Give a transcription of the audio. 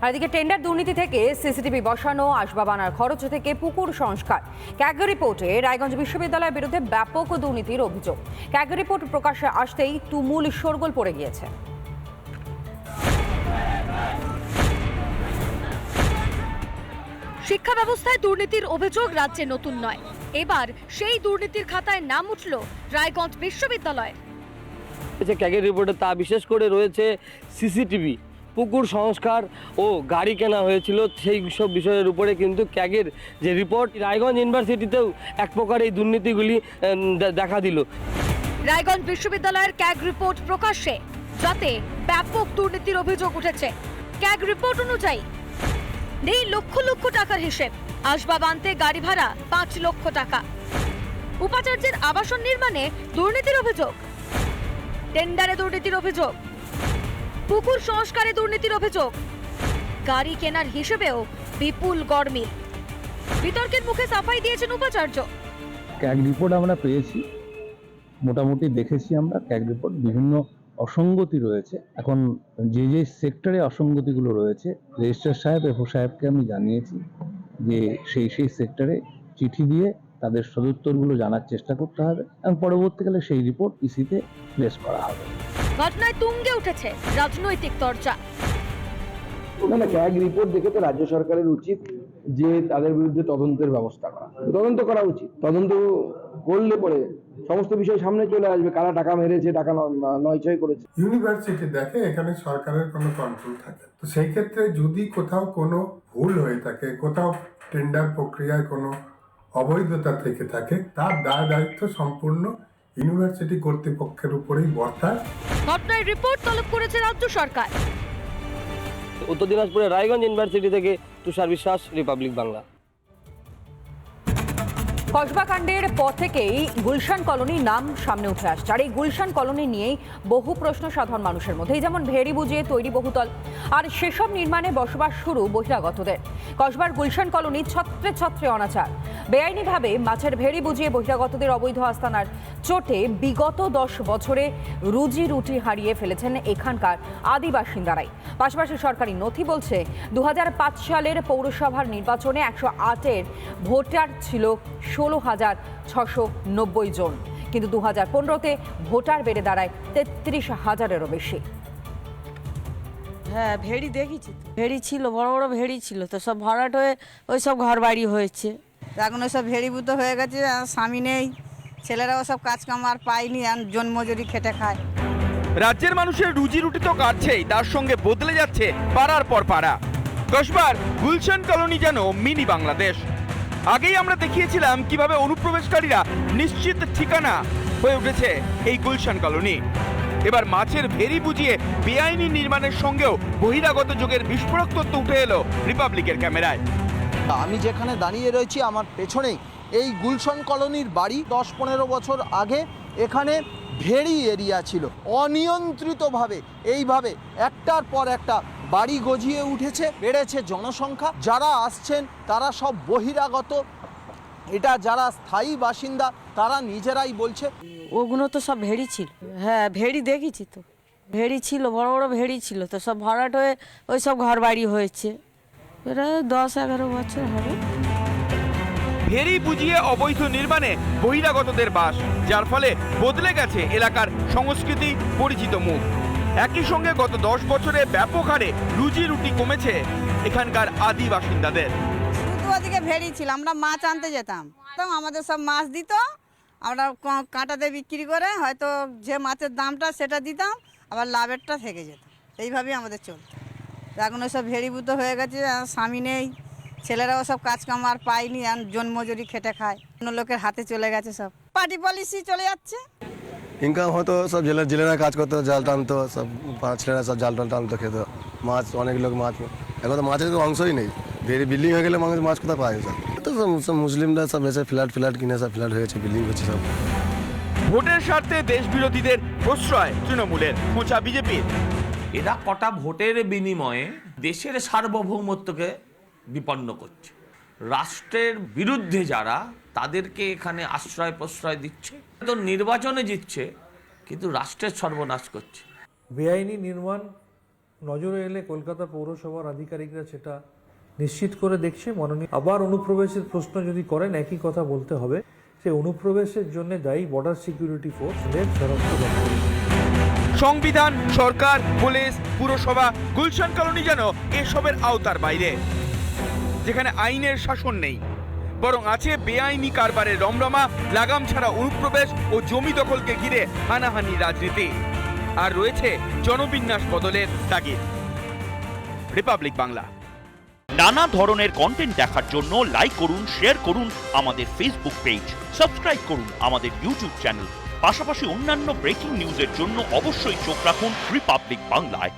আর এদিকে টেন্ডার দুর্নীতি থেকে সিসিটিভি বসানো, আসবাব আনার খরচ থেকে পুকুর সংস্কার। ক্যাগ রিপোর্টে রায়গঞ্জ বিশ্ববিদ্যালয়ের বিরুদ্ধে ব্যাপক দুর্নীতির অভিযোগ। ক্যাগ রিপোর্ট প্রকাশ্যে আসতেই তুমুল শোরগোল পড়ে গিয়েছে। শিক্ষা ব্যবস্থায় দুর্নীতির অভিযোগ রাজ্যে নতুন নয়। এবার সেই দুর্নীতির খাতায় নাম উঠল রায়গঞ্জ বিশ্ববিদ্যালয়ের। ক্যাগের রিপোর্টে তা বিশেষ করে রয়েছে সিসিটিভি, পুকুর সংস্কার ও গাড়ি কেনা হয়েছিল, সেই সব বিষয়ের উপরে কিন্তু ক্যাগের যে রিপোর্ট, রায়গঞ্জ ইউনিভার্সিটিতেও এক প্রকার এই দুর্নীতিগুলি দেখা দিল। রায়গঞ্জ বিশ্ববিদ্যালয়ের ক্যাগ রিপোর্ট প্রকাশ্যে, যাতে ব্যাপক দুর্নীতির অভিযোগ উঠেছে। ক্যাগ রিপোর্ট অনুযায়ী নেই লক্ষ লক্ষ টাকার হিসেব। আসবাব আনতে গাড়ি ভাড়া 5 লক্ষ টাকা। উপাচার্যের আবাসন নির্মাণে দুর্নীতির অভিযোগ, টেন্ডারে দুর্নীতির অভিযোগ, পুকুর সংস্কারে দুর্নীতির অভিযোগ, গাড়ি কেনার হিসেবেও বিপুল গড়মিল। বিতর্কের মুখে সাফাই দিয়েছেন উপাচার্য। ক্যাগ রিপোর্ট আমরা পেয়েছি, মোটামুটি দেখেছি আমরা ক্যাগ রিপোর্ট, বিভিন্ন অসঙ্গতি রয়েছে। এখন যে যে সেক্টরে অসঙ্গতিগুলো রয়েছে, রেজিস্ট্রার সাহেব, এফও সাহেবকে আমি জানিয়েছি যে সেই সেক্টরে চিঠি দিয়ে তাদের সদুত্তরগুলো জানার চেষ্টা করতে হবে এবং পরবর্তীকালে সেই রিপোর্ট ইসিতে প্লেস করা হবে। ঘটনায় তুঙ্গে উঠেছে রাজনৈতিক চর্চা। না, ক্যাগ রিপোর্ট দেখে তো রাজ্য সরকারের উচিত যে তাদের বিরুদ্ধে তদন্তের ব্যবস্থা করা, তদন্ত করা উচিত। তদন্ত করলে পরে সমস্ত বিষয় সামনে চলে আসবে, কারা টাকা মেরেছে, টাকা নয়ছয় করেছে। ইউনিভার্সিটি দেখে এখানে সরকারের কোনো কন্ট্রোল থাকে, তো সেই ক্ষেত্রে যদি কোথাও কোনো ভুল হয়ে থাকে, কোথাও টেন্ডার প্রক্রিয়ায় কোনো অবৈধতা থেকে থাকে, তার দায় দায়িত্ব সম্পূর্ণ ইউনিভার্সিটি কর্তৃপক্ষের উপরেই বর্তায়। ঘটনায় রিপোর্ট তলব করেছে রাজ্য সরকার। উত্তর দিনাজপুরের রায়গঞ্জ ইউনিভার্সিটি থেকে তুষার বিশ্বাস, রিপাবলিক বাংলা। কসবা কাণ্ডের পর থেকেই গুলশান কলোনির নাম সামনে উঠে আসছে। আর এই গুলশান কলোনি নিয়েই বহু প্রশ্ন সাধারণ মানুষের মধ্যে, যেমন ভেড়ি বুঝিয়ে তৈরি বহুতল, আর সেসব নির্মাণে বসবাস শুরু বহিরাগতদের। কসবার গুলশান কলোনি ছত্রে ছত্রে অনাচার। বেআইনিভাবে মাছের ভেড়ি বুঝিয়ে বহিরাগতদের অবৈধ আস্তানার চোটে বিগত 10 বছরে রুজি রুটি হারিয়ে ফেলেছেন এখানকার আদি বাসিন্দারাই। পাশাপাশি সরকারি নথি বলছে 2005 সালের পৌরসভার নির্বাচনে 108-এর ভোটার ছিল 16,690 জন, কিন্তু 2015-তে ভোটার বেড়ে দাঁড়ায় 33,000-এরও বেশি। হ্যাঁ, ভেড়ি দেখেছি তো। ভেড়ি ছিল, বড় বড় ভেড়ি ছিল, তো সব ভরাট হয়ে ওই সব ঘর বাড়ি হয়েছে। এখন ওই সব ভেড়িভূত হয়ে গেছে, আর স্বামী নেই, ছেলেরাও সব কাজ কাম আর পায়নি, আর জন্মজুরি খেটে খায়। রাজ্যের মানুষের রুজি রুটি তো কাটছেই, তার সঙ্গে বদলে যাচ্ছে পাড়ার পর পাড়া। কসবার গুলশান কলোনি যেন মিনি বাংলাদেশ। আগেই আমরা দেখিয়েছিলাম কিভাবে অনুপ্রবেশকারীরা নিশ্চিত ঠিকানা হয়ে উঠেছে এই গুলশান কলোনি। এবার মাছের ভেড়ি বুঝিয়ে বেআইনি নির্মাণের সঙ্গেও বহিরাগত যুগের বিস্ফোরক তথ্য উঠে এলো রিপাবলিকের ক্যামেরায়। আমি যেখানে দাঁড়িয়ে রয়েছি, আমার পেছনেই এই গুলশান কলোনির বাড়ি। 10-15 বছর আগে এখানে ভেড়ি এরিয়া ছিল। অনিয়ন্ত্রিতভাবে এইভাবে একটার পর একটা বাড়ি গজিয়ে উঠেছে, বেড়েছে জনসংখ্যা। যারা আসছেন তারা সব বহিরাগত, এটা যারা স্থায়ী বাসিন্দা তারা নিজেরাই বলছে। ওগুলো তো সব ভেড়ি ছিল। হ্যাঁ, ভেড়ি দেখেছি তো। ভেড়ি ছিল, বড় বড় ভেড়ি ছিল, তো সব ভরাট হয়ে ওই সব ঘর বাড়ি হয়েছে। এরা 10-11 বছর হবে। ভেড়ি বুঝিয়ে অবৈধ নির্মাণে বহিরাগতদের বাস, যার ফলে বদলে গেছে এলাকার সংস্কৃতি, পরিচিত মুখ। একই সঙ্গে গত 10 বছরে ব্যাপক হারে রুজি রুটি কমেছে এখানকার আদি বাসিন্দাদের। শুধু ওদিকে ভেড়ি ছিল, আমরা মাছ আনতে যেতাম, আমাদের সব মাছ দিত, আমরা কাঁটাতে বিক্রি করে হয়তো যে মাছের দামটা সেটা দিতাম, আবার লাভেরটা থেকে যেত। এইভাবেই আমাদের চলত। এখন ওই সব ভেড়িভূত হয়ে গেছে, আর স্বামী নেই, ছেলেরাও সব কাজ কাম আর পায়নি, আর জন্মজুরি খেটে খায়, অন্য লোকের হাতে চলে গেছে, সব পার্টি পলিসি চলে যাচ্ছে। ইনকাম হতো, সব জেলেরা কাজ করতো, জাল টানতো, সব ছেলেরা সব জাল টাল টানতো, খেত মাছ। অনেক লোক মাছ, এখন তো মাছের তো অংশই নেই। বিল্ডিং হয়ে গেলে মাছ কোথায় পায়? সব তো সব মুসলিমরা সব এসে ফ্ল্যাট কিনে সব ফ্ল্যাট হয়েছে, বিল্ডিং হচ্ছে সব। ভোটের স্বার্থে দেশ বিরোধীদের প্রশ্রয় তৃণমূলের, খোঁচা বিজেপির। এরা কটা ভোটের বিনিময়ে দেশের সার্বভৌমত্বকে বিপন্ন করছে। রাষ্ট্রের বিরুদ্ধে যারা, তাদেরকে এখানে আশ্রয় প্রশ্রয় দিচ্ছে। তো নির্বাচনে জিতছে, কিন্তু রাষ্ট্রের সর্বনাশ করছে। বেআইনি নির্মাণ নজরে এলে কলকাতা পৌরসভার আধিকারিকরা সেটা নিশ্চিত করে দেখছে। মাননীয় আবার অনুপ্রবেশের প্রশ্ন যদি করেন একই কথা বলতে হবে, সেই অনুপ্রবেশের জন্য দায়ী বর্ডার সিকিউরিটি ফোর্স স্বরাষ্ট্র দপ্তর। সংবিধান, সরকার, পুলিশ, পুরসভা, গুলশান কলোনি যেন এসবের আওতার বাইরে, যেখানে আইনের শাসন নেই, বরং আছে বেআইনি কারবারের রমরমা, লাগাম ছাড়া অনুপ্রবেশ ও জমি দখলকে ঘিরে হানাহানি রাজনীতি, আর রয়েছে জনবিন্যাস বদলের তাগিদ। রিপাবলিক বাংলা। নানা ধরনের কন্টেন্ট দেখার জন্য লাইক করুন, শেয়ার করুন আমাদের ফেসবুক পেজ, সাবস্ক্রাইব করুন আমাদের ইউটিউব চ্যানেল। পাশাপাশি অন্যান্য ব্রেকিং নিউজের জন্য অবশ্যই চোখ রাখুন রিপাবলিক বাংলায়।